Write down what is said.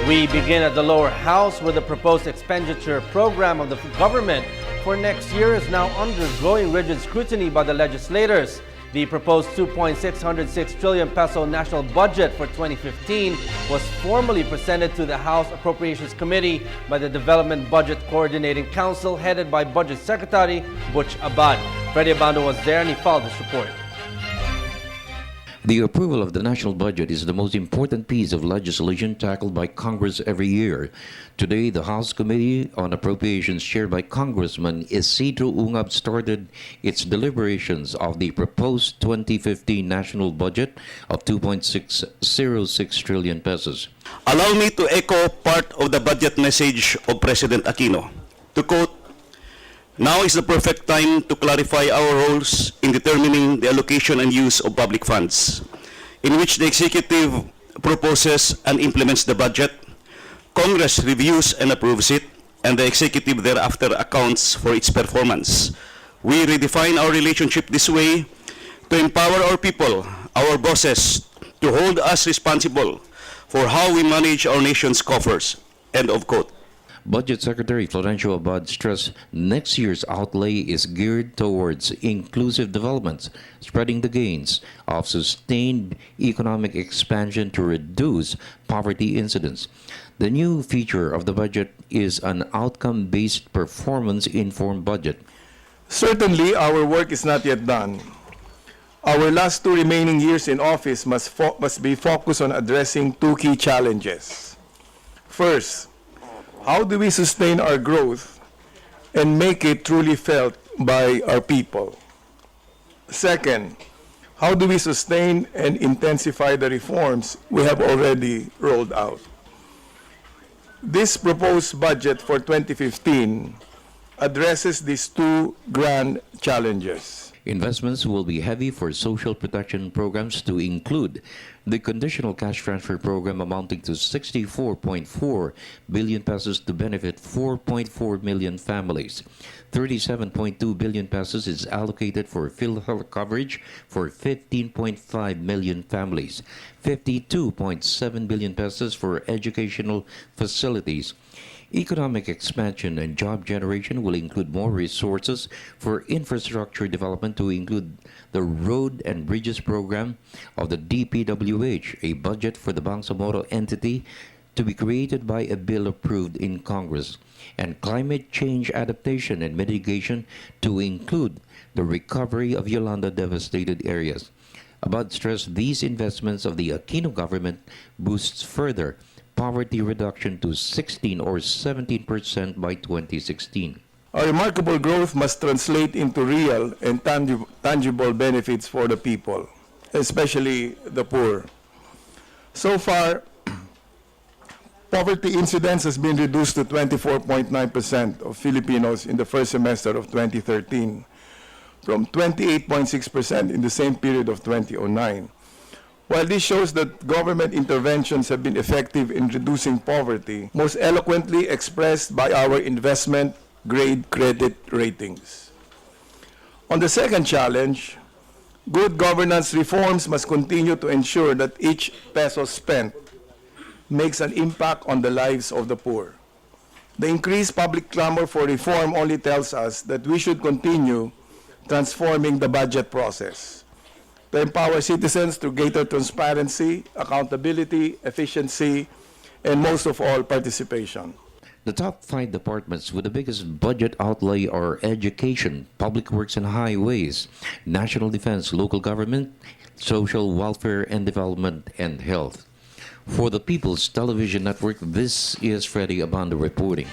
We begin at the lower house where the proposed expenditure program of the government for next year is now undergoing rigid scrutiny by the legislators. The proposed 2.606 trillion peso national budget for 2015 was formally presented to the House Appropriations Committee by the Development Budget Coordinating Council headed by Budget Secretary Butch Abad. Freddie Abando was there and he followed this report. The approval of the national budget is the most important piece of legislation tackled by Congress every year. Today, the House Committee on Appropriations, chaired by Congressman Isidro Ungab, started its deliberations of the proposed 2015 national budget of 2.606 trillion pesos. Allow me to echo part of the budget message of President Aquino. To quote, "Now is the perfect time to clarify our roles in determining the allocation and use of public funds, in which the executive proposes and implements the budget, Congress reviews and approves it, and the executive thereafter accounts for its performance. We redefine our relationship this way to empower our people, our bosses, to hold us responsible for how we manage our nation's coffers." End of quote. Budget Secretary Florencio Abad stressed next year's outlay is geared towards inclusive developments, spreading the gains of sustained economic expansion to reduce poverty incidence. The new feature of the budget is an outcome-based, performance-informed budget. Certainly, our work is not yet done. Our last 2 remaining years in office must be focused on addressing 2 key challenges. First, how do we sustain our growth and make it truly felt by our people? Second, how do we sustain and intensify the reforms we have already rolled out? This proposed budget for 2015 addresses these 2 grand challenges. Investments will be heavy for social protection programs to include the conditional cash transfer program amounting to 64.4 billion pesos to benefit 4.4 million families. 37.2 billion pesos is allocated for PhilHealth coverage for 15.5 million families. 52.7 billion pesos for educational facilities. Economic expansion and job generation will include more resources for infrastructure development to include the Road and Bridges Program of the DPWH, a budget for the Bangsamoro entity to be created by a bill approved in Congress, and climate change adaptation and mitigation to include the recovery of Yolanda devastated areas. Abad stressed these investments of the Aquino government boosts further poverty reduction to 16 or 17% by 2016. Our remarkable growth must translate into real and tangible benefits for the people, especially the poor. So far, poverty incidence has been reduced to 24.9% of Filipinos in the first semester of 2013, from 28.6% in the same period of 2009. While this shows that government interventions have been effective in reducing poverty, most eloquently expressed by our investment-grade credit ratings. On the second challenge, good governance reforms must continue to ensure that each peso spent makes an impact on the lives of the poor. The increased public clamor for reform only tells us that we should continue transforming the budget process to empower citizens through greater transparency, accountability, efficiency, and most of all, participation. The top 5 departments with the biggest budget outlay are education, public works and highways, national defense, local government, social welfare and development, and health. For the People's Television Network, this is Freddie Abando reporting.